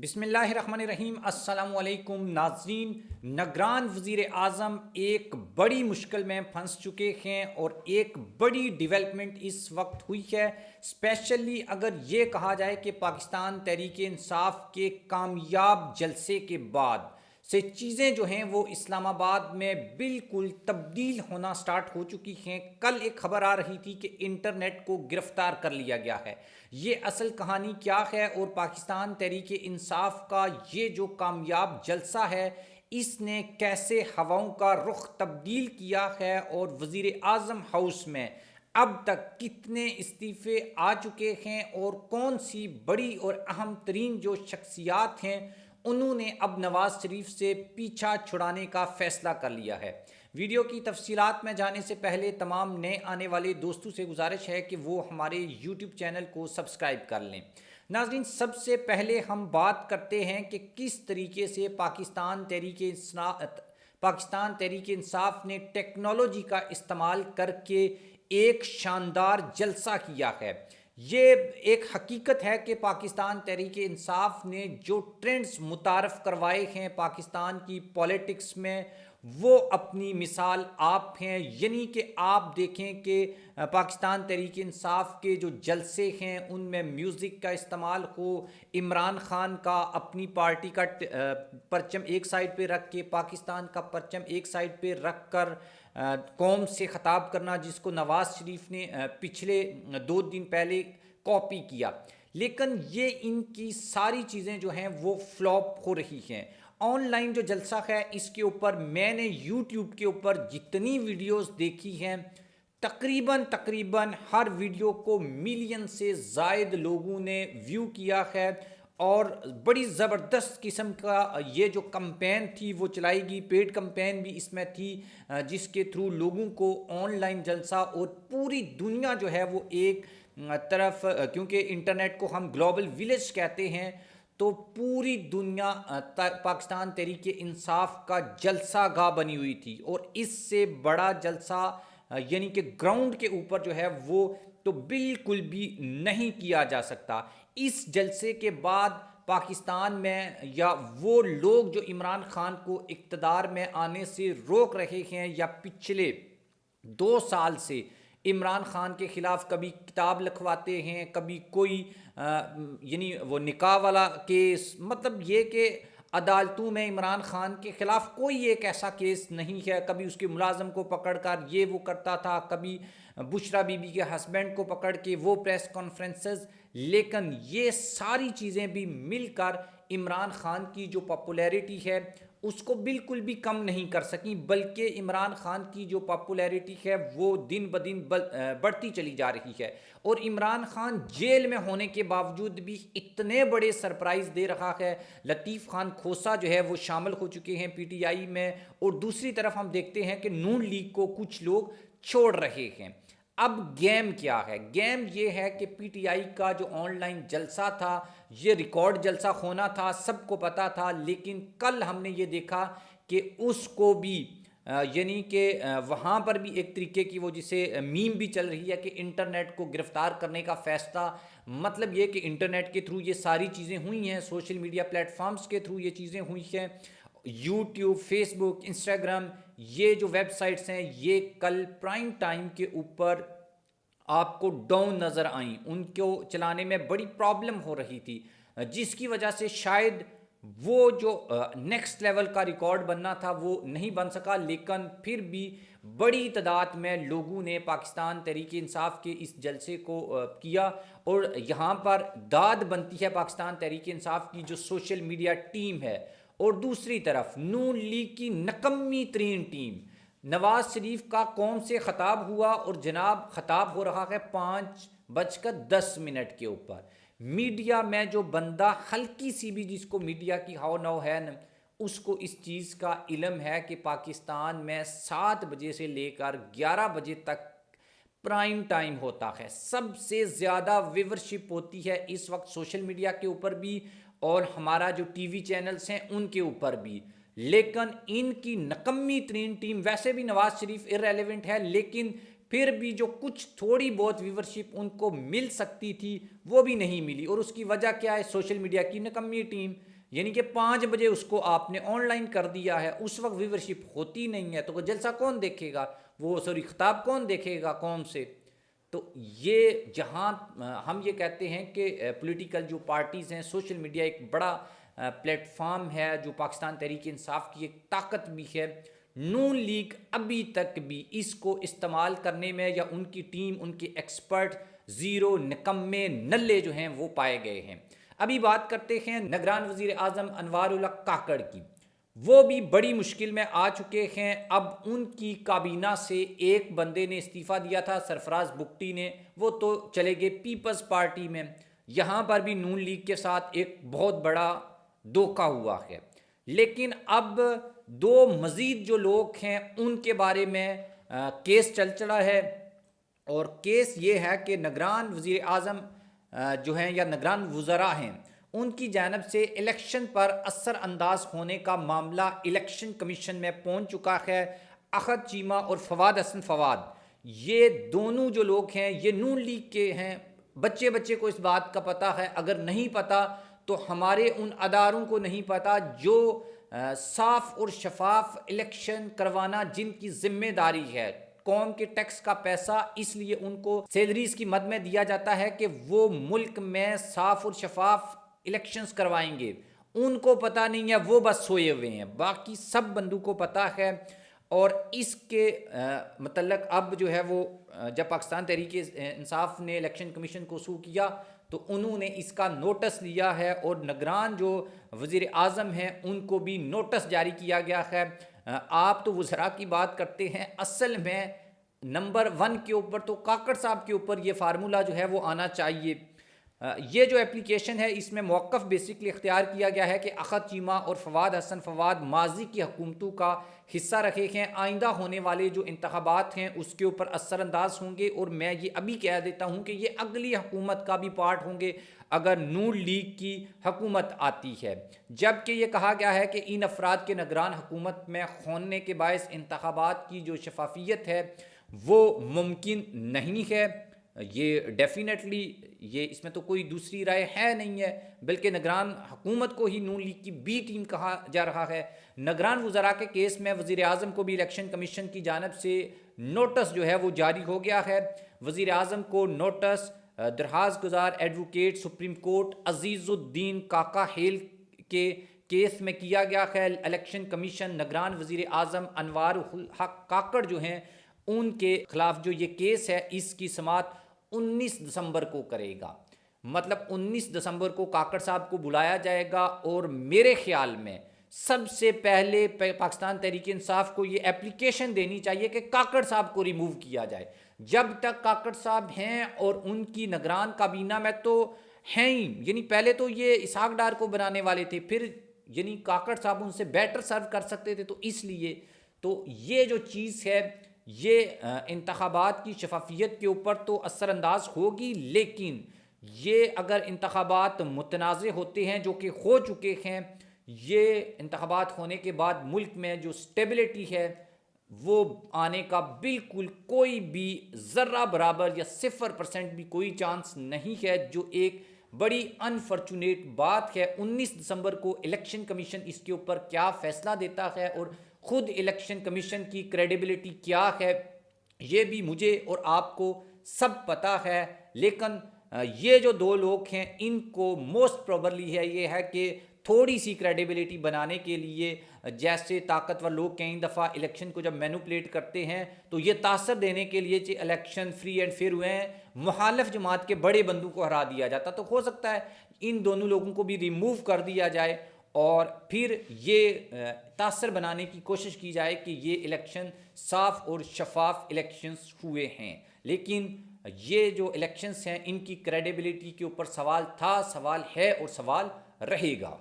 بسم اللہ الرحمن الرحیم۔ السلام علیکم ناظرین، نگران وزیر اعظم ایک بڑی مشکل میں پھنس چکے ہیں اور ایک بڑی ڈیولپمنٹ اس وقت ہوئی ہے، اسپیشلی اگر یہ کہا جائے کہ پاکستان تحریک انصاف کے کامیاب جلسے کے بعد سے چیزیں جو ہیں وہ اسلام آباد میں بالکل تبدیل ہونا سٹارٹ ہو چکی ہیں۔ کل ایک خبر آ رہی تھی کہ انٹرنیٹ کو گرفتار کر لیا گیا ہے۔ یہ اصل کہانی کیا ہے اور پاکستان تحریک انصاف کا یہ جو کامیاب جلسہ ہے اس نے کیسے ہواؤں کا رخ تبدیل کیا ہے، اور وزیر اعظم ہاؤس میں اب تک کتنے استعفے آ چکے ہیں اور کون سی بڑی اور اہم ترین جو شخصیات ہیں انہوں نے اب نواز شریف سے پیچھا چھڑانے کا فیصلہ کر لیا ہے۔ ویڈیو کی تفصیلات میں جانے سے پہلے تمام نئے آنے والے دوستوں سے گزارش ہے کہ وہ ہمارے یوٹیوب چینل کو سبسکرائب کر لیں۔ ناظرین، سب سے پہلے ہم بات کرتے ہیں کہ کس طریقے سے پاکستان تحریک انصاف نے ٹیکنالوجی کا استعمال کر کے ایک شاندار جلسہ کیا ہے۔ یہ ایک حقیقت ہے کہ پاکستان تحریک انصاف نے جو ٹرینڈز متعارف کروائے ہیں پاکستان کی پولیٹکس میں، وہ اپنی مثال آپ ہیں۔ یعنی کہ آپ دیکھیں کہ پاکستان تحریک انصاف کے جو جلسے ہیں ان میں میوزک کا استعمال ہو، عمران خان کا اپنی پارٹی کا پرچم ایک سائڈ پہ رکھ کے، پاکستان کا پرچم ایک سائڈ پہ رکھ کر قوم سے خطاب کرنا، جس کو نواز شریف نے پچھلے 2 دن پہلے کاپی کیا، لیکن یہ ان کی ساری چیزیں جو ہیں وہ فلاپ ہو رہی ہیں۔ آن لائن جو جلسہ ہے اس کے اوپر میں نے یوٹیوب کے اوپر جتنی ویڈیوز دیکھی ہیں، تقریباً ہر ویڈیو کو ملین سے زائد لوگوں نے ویو کیا ہے، اور بڑی زبردست قسم کا یہ جو کمپین تھی وہ چلائی گئی، پیڈ کمپین بھی اس میں تھی، جس کے تھرو لوگوں کو آن لائن جلسہ اور پوری دنیا جو ہے وہ ایک طرف، کیونکہ انٹرنیٹ کو ہم گلوبل ولیج کہتے ہیں، تو پوری دنیا پاکستان تحریک انصاف کا جلسہ گاہ بنی ہوئی تھی، اور اس سے بڑا جلسہ یعنی کہ گراؤنڈ کے اوپر جو ہے وہ تو بالکل بھی نہیں کیا جا سکتا۔ اس جلسے کے بعد پاکستان میں یا وہ لوگ جو عمران خان کو اقتدار میں آنے سے روک رہے ہیں یا پچھلے 2 سال سے عمران خان کے خلاف کبھی کتاب لکھواتے ہیں، کبھی کوئی یعنی وہ نکاح والا کیس، مطلب یہ کہ عدالتوں میں عمران خان کے خلاف کوئی ایک ایسا کیس نہیں ہے، کبھی اس کے ملازم کو پکڑ کر یہ وہ کرتا تھا، کبھی بشرا بی بی کے ہسبینڈ کو پکڑ کے وہ پریس کانفرنسز، لیکن یہ ساری چیزیں بھی مل کر عمران خان کی جو پاپولیرٹی ہے اس کو بالکل بھی کم نہیں کر سکیں، بلکہ عمران خان کی جو پاپولیرٹی ہے وہ دن بدن بڑھتی چلی جا رہی ہے۔ اور عمران خان جیل میں ہونے کے باوجود بھی اتنے بڑے سرپرائز دے رہا ہے۔ لطیف خان کھوسا جو ہے وہ شامل ہو چکے ہیں پی ٹی آئی میں، اور دوسری طرف ہم دیکھتے ہیں کہ نون لیگ کو کچھ لوگ چھوڑ رہے ہیں۔ اب گیم کیا ہے؟ گیم یہ ہے کہ پی ٹی آئی کا جو آن لائن جلسہ تھا یہ ریکارڈ جلسہ ہونا تھا، سب کو پتا تھا، لیکن کل ہم نے یہ دیکھا کہ اس کو بھی یعنی کہ وہاں پر بھی ایک طریقے کی وہ جسے میم بھی چل رہی ہے کہ انٹرنیٹ کو گرفتار کرنے کا فیصلہ، مطلب یہ کہ انٹرنیٹ کے تھرو یہ ساری چیزیں ہوئی ہیں، سوشل میڈیا پلیٹ فارمز کے تھرو یہ چیزیں ہوئی ہیں، یوٹیوب، فیس بک، انسٹاگرام، یہ جو ویب سائٹس ہیں یہ کل پرائم ٹائم کے اوپر آپ کو ڈاؤن نظر آئیں، ان کو چلانے میں بڑی پرابلم ہو رہی تھی، جس کی وجہ سے شاید وہ جو نیکسٹ لیول کا ریکارڈ بننا تھا وہ نہیں بن سکا، لیکن پھر بھی بڑی تعداد میں لوگوں نے پاکستان تحریک انصاف کے اس جلسے کو کیا، اور یہاں پر داد بنتی ہے پاکستان تحریک انصاف کی جو سوشل میڈیا ٹیم ہے، اور دوسری طرف نون لیگ کی نکمی ترین ٹیم۔ نواز شریف کا قوم سے خطاب ہوا، اور جناب خطاب ہو رہا ہے 5:10 کے اوپر۔ میڈیا میں جو بندہ ہلکی سی بھی جس کو میڈیا کی ہاؤ نو ہے نا، اس کو اس چیز کا علم ہے کہ پاکستان میں 7 بجے سے لے کر 11 بجے تک پرائم ٹائم ہوتا ہے، سب سے زیادہ ویورشپ ہوتی ہے اس وقت سوشل میڈیا کے اوپر بھی، اور ہمارا جو ٹی وی چینلز ہیں ان کے اوپر بھی، لیکن ان کی نکمی ترین ٹیم، ویسے بھی نواز شریف ارریلیونٹ ہے، لیکن پھر بھی جو کچھ تھوڑی بہت ویورشپ ان کو مل سکتی تھی وہ بھی نہیں ملی، اور اس کی وجہ کیا ہے؟ سوشل میڈیا کی نکمی ٹیم، یعنی کہ 5 بجے اس کو آپ نے آن لائن کر دیا ہے، اس وقت ویورشپ ہوتی نہیں ہے، تو وہ جلسہ کون دیکھے گا؟ وہ خطاب کون دیکھے گا قوم سے؟ تو یہ جہاں ہم یہ کہتے ہیں کہ پولیٹیکل جو پارٹیز ہیں، سوشل میڈیا ایک بڑا پلیٹ فارم ہے جو پاکستان تحریک انصاف کی ایک طاقت بھی ہے، نون لیگ ابھی تک بھی اس کو استعمال کرنے میں، یا ان کی ٹیم، ان کے ایکسپرٹ زیرو، نکمے، نلے جو ہیں وہ پائے گئے ہیں۔ ابھی بات کرتے ہیں نگران وزیر اعظم انوار اللہ کاکڑ کی، وہ بھی بڑی مشکل میں آ چکے ہیں۔ اب ان کی کابینہ سے ایک بندے نے استعفیٰ دیا تھا، سرفراز بگٹی نے، وہ تو چلے گئے پیپلز پارٹی میں۔ یہاں پر بھی نون لیگ کے ساتھ ایک بہت بڑا دھوکہ ہوا ہے، لیکن اب 2 مزید جو لوگ ہیں ان کے بارے میں کیس چل چلا ہے، اور کیس یہ ہے کہ نگران وزیر اعظم جو ہیں یا نگران وزراء ہیں، ان کی جانب سے الیکشن پر اثر انداز ہونے کا معاملہ الیکشن کمیشن میں پہنچ چکا ہے۔ احد چیمہ اور فواد حسن فواد، یہ دونوں جو لوگ ہیں یہ نون لیگ کے ہیں۔ بچے کو اس بات کا پتہ ہے، اگر نہیں پتہ تو ہمارے ان اداروں کو نہیں پتہ جو صاف اور شفاف الیکشن کروانا جن کی ذمہ داری ہے۔ قوم کے ٹیکس کا پیسہ اس لیے ان کو سیلریز کی مد میں دیا جاتا ہے کہ وہ ملک میں صاف اور شفاف الیکشنز کروائیں گے۔ ان کو پتہ نہیں ہے، وہ بس سوئے ہوئے ہیں، باقی سب بندوں کو پتہ ہے۔ اور اس کے متعلق اب جو ہے وہ جب پاکستان تحریک انصاف نے الیکشن کمیشن کو سو کیا تو انہوں نے اس کا نوٹس لیا ہے، اور نگران جو وزیر اعظم ہیں ان کو بھی نوٹس جاری کیا گیا ہے۔ آپ تو وزراء کی بات کرتے ہیں، اصل میں نمبر 1 کے اوپر تو کاکڑ صاحب کے اوپر یہ فارمولہ جو ہے وہ آنا چاہیے۔ یہ جو اپلیکیشن ہے اس میں موقف بیسکلی اختیار کیا گیا ہے کہ احد چیمہ اور فواد حسن فواد ماضی کی حکومتوں کا حصہ رکھے ہیں، آئندہ ہونے والے جو انتخابات ہیں اس کے اوپر اثر انداز ہوں گے، اور میں یہ ابھی کہہ دیتا ہوں کہ یہ اگلی حکومت کا بھی پارٹ ہوں گے اگر نون لیگ کی حکومت آتی ہے۔ جبکہ یہ کہا گیا ہے کہ ان افراد کے نگران حکومت میں ہونے کے باعث انتخابات کی جو شفافیت ہے وہ ممکن نہیں ہے۔ یہ ڈیفینیٹلی یہ اس میں تو کوئی دوسری رائے ہے نہیں ہے، بلکہ نگران حکومت کو ہی نون لیگ کی بی ٹیم کہا جا رہا ہے۔ نگران وزراء کے کیس میں وزیر اعظم کو بھی الیکشن کمیشن کی جانب سے نوٹس جو ہے وہ جاری ہو گیا ہے۔ وزیر اعظم کو نوٹس درخواست گزار ایڈوکیٹ سپریم کورٹ عزیز الدین کاکا ہیل کے کیس میں کیا گیا ہے۔ الیکشن کمیشن نگران وزیر اعظم انوار الحق کاکڑ جو ہیں ان کے خلاف جو یہ کیس ہے اس کی سماعت 19 دسمبر کو کرے گا، مطلب 19 دسمبر کو کاکڑ صاحب کو بلایا جائے گا، اور میرے خیال میں سب سے پہلے پاکستان تحریک انصاف کو یہ اپلیکیشن دینی چاہیے کہ کاکڑ صاحب کو ریموو کیا جائے۔ جب تک کاکڑ صاحب ہیں اور ان کی نگران کابینہ میں تو ہیں ہی، یعنی پہلے تو یہ اسحاق ڈار کو بنانے والے تھے، پھر یعنی کاکڑ صاحب ان سے بیٹر سرو کر سکتے تھے، تو اس لیے تو یہ جو چیز ہے یہ انتخابات کی شفافیت کے اوپر تو اثر انداز ہوگی، لیکن یہ اگر انتخابات متنازع ہوتے ہیں جو کہ ہو چکے ہیں، یہ انتخابات ہونے کے بعد ملک میں جو سٹیبلٹی ہے وہ آنے کا بالکل کوئی بھی ذرہ برابر یا 0% بھی کوئی چانس نہیں ہے، جو ایک بڑی انفارچونیٹ بات ہے۔ 19 دسمبر کو الیکشن کمیشن اس کے اوپر کیا فیصلہ دیتا ہے اور خود الیکشن کمیشن کی کریڈیبلٹی کیا ہے یہ بھی مجھے اور آپ کو سب پتہ ہے، لیکن یہ جو 2 لوگ ہیں ان کو موسٹ پروبرلی ہے یہ ہے کہ تھوڑی سی کریڈیبلٹی بنانے کے لیے، جیسے طاقتور لوگ کئی دفعہ الیکشن کو جب مینوپلیٹ کرتے ہیں تو یہ تاثر دینے کے لیے کہ الیکشن فری اینڈ فیئر ہوئے ہیں، مخالف جماعت کے بڑے بندوں کو ہرا دیا جاتا، تو ہو سکتا ہے ان دونوں لوگوں کو بھی ریموو کر دیا جائے اور پھر یہ تاثر بنانے کی کوشش کی جائے کہ یہ الیکشن صاف اور شفاف الیکشنز ہوئے ہیں۔ لیکن یہ جو الیکشنز ہیں ان کی کریڈیبلٹی کے اوپر سوال تھا، سوال ہے اور سوال رہے گا۔